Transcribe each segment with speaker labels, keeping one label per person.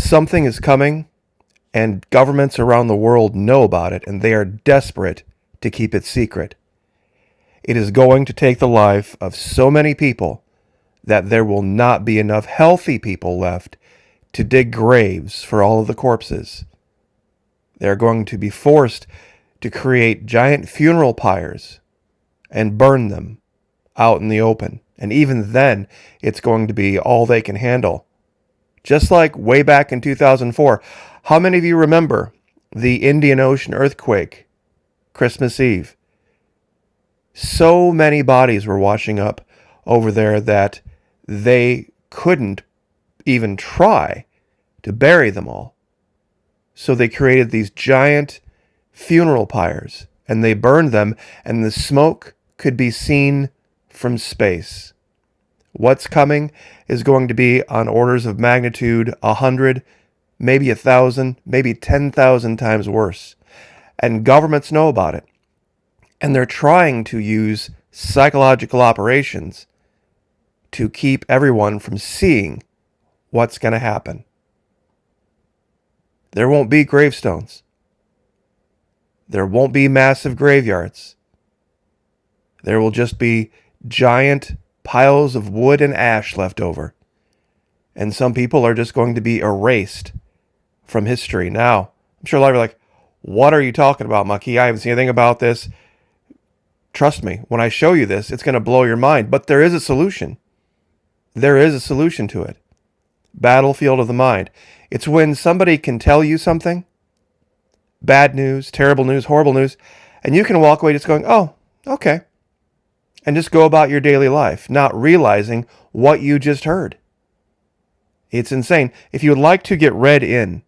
Speaker 1: something is coming and governments around the world know about it and they are desperate to keep it secret. It is going to take the life of so many people that there will not be enough healthy people left to dig graves for all of the corpses. They're going to be forced to create giant funeral pyres and burn them out in the open. And even then, it's going to be all they can handle. Just like way back in 2004. How many of you remember the Indian Ocean earthquake, Christmas Eve? So many bodies were washing up over there that they couldn't even try to bury them all. So they created these giant funeral pyres and they burned them, and the smoke could be seen from space. What's coming is going to be on orders of magnitude 100, maybe 1,000, maybe 10,000 times worse. And governments know about it. And they're trying to use psychological operations to keep everyone from seeing what's going to happen. There won't be gravestones. There won't be massive graveyards. There will just be giant piles of wood and ash left over. And some people are just going to be erased from history. Now, I'm sure a lot of you are like, what are you talking about, Maki? I haven't seen anything about this. Trust me, when I show you this, it's going to blow your mind. But there is a solution. There is a solution to it. Battlefield of the mind. It's when somebody can tell you something, bad news, terrible news, horrible news, and you can walk away just going, oh, okay. And just go about your daily life, not realizing what you just heard. It's insane. If you would like to get read in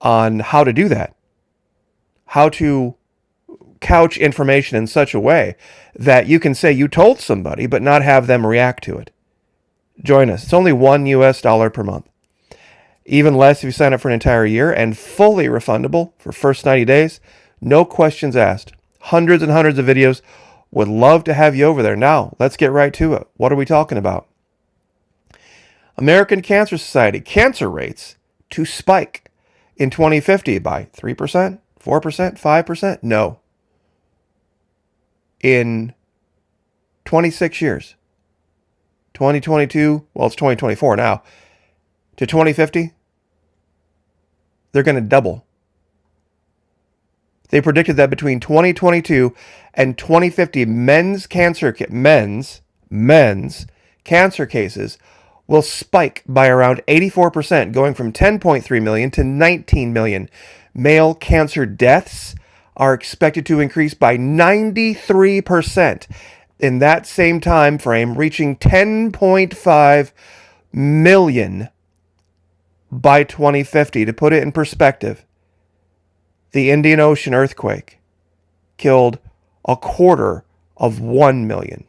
Speaker 1: on how to do that, how to couch information in such a way that you can say you told somebody, but not have them react to it, join us. It's only $1 per month. Even less if you sign up for an entire year, and fully refundable for first 90 days. No questions asked. Hundreds and hundreds of videos. Would love to have you over there. Now, let's get right to it. What are we talking about? American Cancer Society. Cancer rates to spike in 2050 by 3%, 4%, 5%? No. In 26 years. 2022, well, it's 2024 now. To 2050, they're going to double. They predicted that between 2022 and 2050, men's cancer cases will spike by around 84%, going from 10.3 million to 19 million. Male cancer deaths are expected to increase by 93% in that same time frame, reaching 10.5 million by 2050. To put it in perspective, the Indian Ocean earthquake killed 250,000.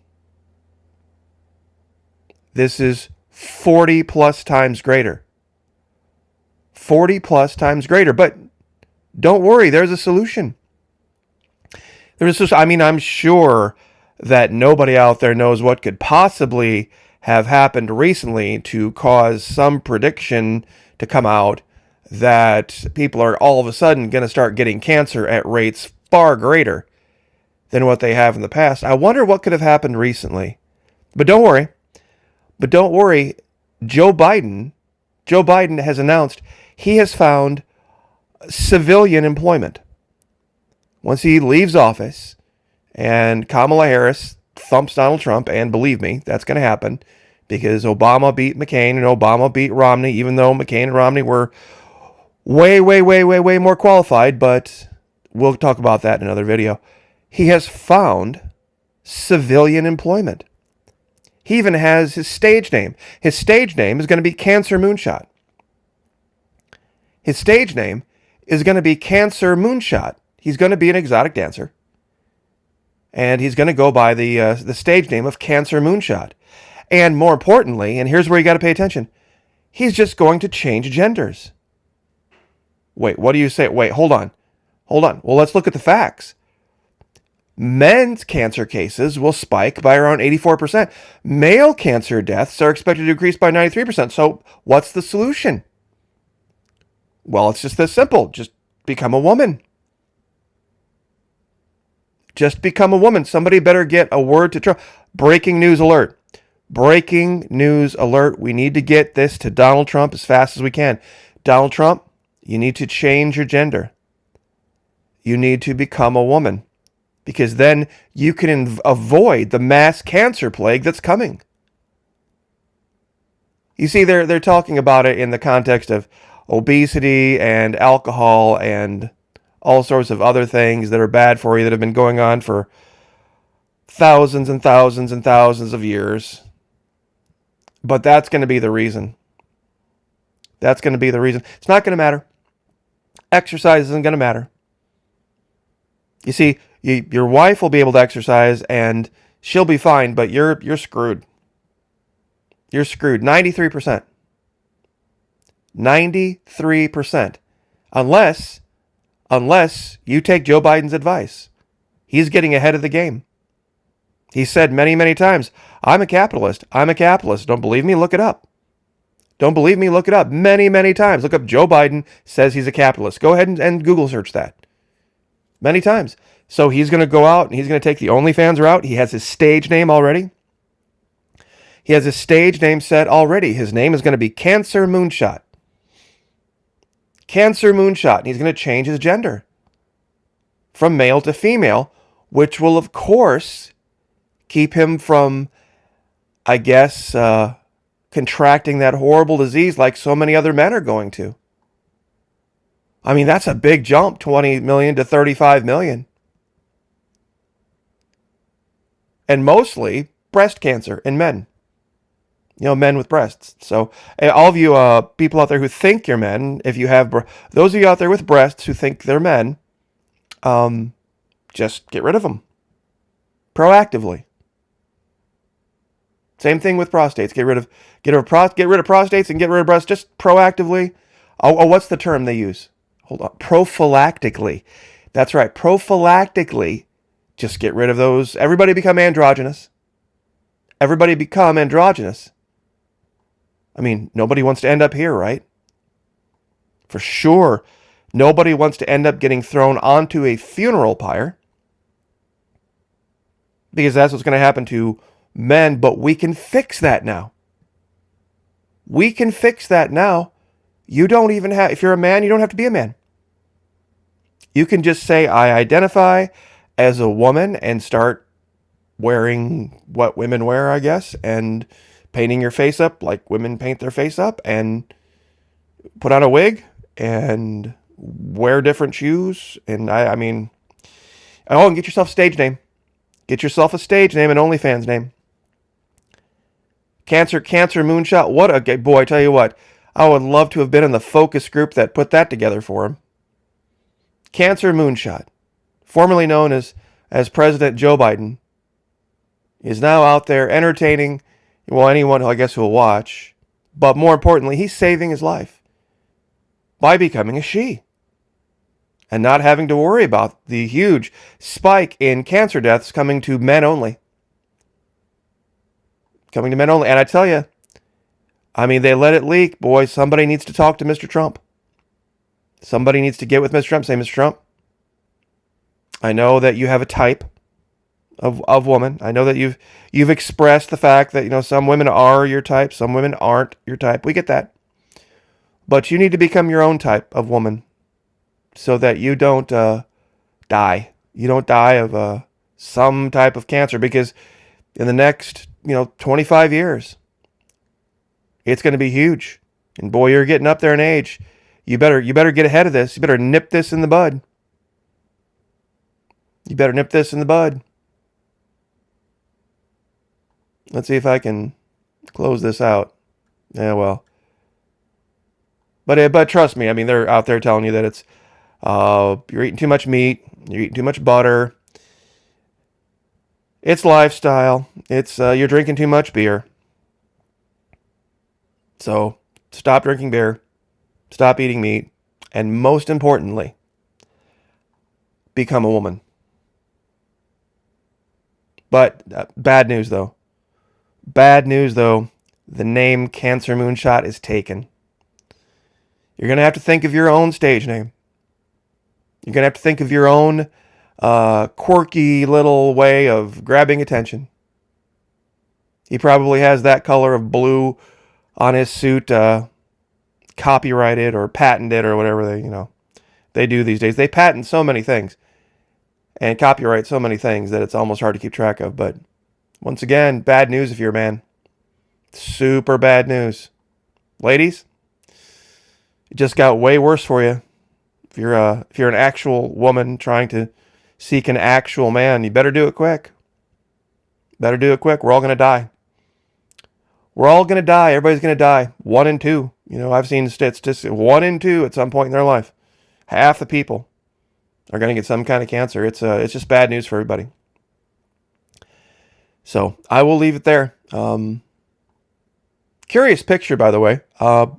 Speaker 1: This is 40 plus times greater. 40 plus times greater. But don't worry, there's a solution. I'm sure that nobody out there knows what could possibly have happened recently to cause some prediction to come out that people are all of a sudden going to start getting cancer at rates far greater than what they have in the past. I wonder what could have happened recently. But don't worry. Joe Biden has announced he has found civilian employment. Once he leaves office and Kamala Harris thumps Donald Trump, and believe me, that's going to happen because Obama beat McCain and Obama beat Romney, even though McCain and Romney were way more qualified, but we'll talk about that in another video. He has found civilian employment. He even has his stage name. His stage name is going to be Cancer Moonshot. His stage name is going to be Cancer Moonshot. He's going to be an exotic dancer. And he's going to go by the stage name of Cancer Moonshot. And more importantly, and here's where you got to pay attention, he's just going to change genders. Wait, what do you say? Wait, hold on. Well, let's look at the facts. Men's cancer cases will spike by around 84%. Male cancer deaths are expected to increase by 93%. So what's the solution? Well, it's just this simple. Just become a woman. Just become a woman. Somebody better get a word to Trump. Breaking news alert. Breaking news alert. We need to get this to Donald Trump as fast as we can. Donald Trump, you need to change your gender. You need to become a woman, because then you can avoid the mass cancer plague that's coming. You see, they're talking about it in the context of obesity and alcohol and all sorts of other things that are bad for you that have been going on for thousands and thousands and thousands of years. But that's going to be the reason. That's going to be the reason. It's not going to matter. Exercise isn't going to matter. You see, your wife will be able to exercise and she'll be fine, but you're screwed. You're screwed. 93%. 93%. Unless you take Joe Biden's advice. He's getting ahead of the game. He said many, many times, I'm a capitalist. I'm a capitalist. Don't believe me? Look it up. Don't believe me? Look it up. Many, many times. Look up Joe Biden says he's a capitalist. Go ahead and Google search that. Many times. So he's going to go out and he's going to take the OnlyFans route. He has his stage name already. He has his stage name set already. His name is going to be Cancer Moonshot. Cancer Moonshot. And he's going to change his gender from male to female, which will, of course, keep him from, I guess, contracting that horrible disease like so many other men are going to. I mean, that's a big jump, 20 million to 35 million. And mostly breast cancer in men. You know, men with breasts. So all of you people out there who think you're men, if you have, those of you out there with breasts who think they're men, just get rid of them. Proactively. Same thing with prostates. Get rid of prostates and get rid of breasts just proactively. Oh, what's the term they use? Hold on. Prophylactically. That's right. Prophylactically. Just get rid of those. Everybody become androgynous. Everybody become androgynous. I mean, nobody wants to end up here, right? For sure. Nobody wants to end up getting thrown onto a funeral pyre. Because that's what's going to happen to men. But we can fix that now. We can fix that now. You don't even have, if you're a man, you don't have to be a man. You can just say, I identify as a woman and start wearing what women wear, I guess, and painting your face up like women paint their face up, and put on a wig and wear different shoes. And I mean, oh, and get yourself a stage name. Get yourself a stage name, an OnlyFans name. Cancer Moonshot. What a boy, I tell you what. I would love to have been in the focus group that put that together for him. Cancer Moonshot, formerly known as President Joe Biden, is now out there entertaining, well, anyone who I guess who will watch. But more importantly, he's saving his life by becoming a she and not having to worry about the huge spike in cancer deaths coming to men only. Coming to men only. And I tell you, I mean, they let it leak. Boy, somebody needs to talk to Mr. Trump. Somebody needs to get with Mr. Trump. Say, Mr. Trump, I know that you have a type of woman. I know that you've expressed the fact that, you know, some women are your type, some women aren't your type. We get that. But you need to become your own type of woman so that you don't die. You don't die of some type of cancer, because in the next, 25 years, it's going to be huge. And boy, you're getting up there in age. You better get ahead of this. You better nip this in the bud. You better nip this in the bud. Let's see if I can close this out. Yeah, well. But trust me, I mean, they're out there telling you that it's you're eating too much meat, you're eating too much butter. It's lifestyle. It's you're drinking too much beer. So stop drinking beer. Stop eating meat. And most importantly, become a woman. But bad news, though. Bad news, though. The name Cancer Moonshot is taken. You're going to have to think of your own stage name. You're going to have to think of your own quirky little way of grabbing attention. He probably has that color of blue on his suit copyrighted or patented or whatever they do these days. They patent so many things and copyright so many things that it's almost hard to keep track of. But once again, bad news if you're a man. Super bad news. Ladies, it just got way worse for you. If you're an actual woman trying to seek an actual man, you better do it quick. Better do it quick. We're all going to die. We're all going to die. Everybody's going to die. 1 in 2. I've seen statistics. 1 in 2 at some point in their life. Half the people are going to get some kind of cancer. It's just bad news for everybody. So I will leave it there. Curious picture, by the way.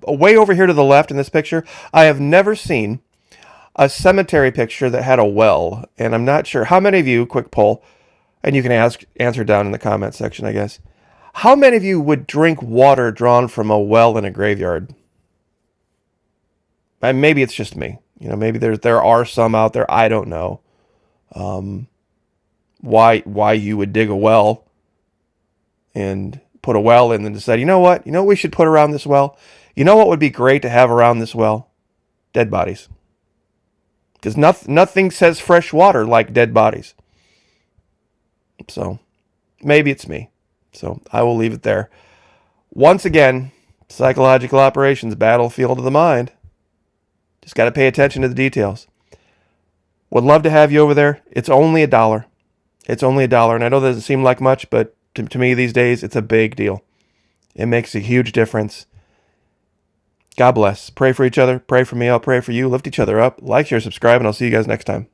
Speaker 1: Way over here to the left in this picture, I have never seen a cemetery picture that had a well. And I'm not sure how many of you, quick poll, and you can answer down in the comment section, I guess. How many of you would drink water drawn from a well in a graveyard? And maybe it's just me. Maybe there are some out there. I don't know why you would dig a well and put a well in and decide, you know what we should put around this well? You know what would be great to have around this well? Dead bodies. Because nothing says fresh water like dead bodies. So maybe it's me. So I will leave it there. Once again, psychological operations, battlefield of the mind. Just got to pay attention to the details. Would love to have you over there. It's only $1. It's only $1. And I know that doesn't seem like much, but to me these days, it's a big deal. It makes a huge difference. God bless. Pray for each other. Pray for me. I'll pray for you. Lift each other up. Like, share, subscribe, and I'll see you guys next time.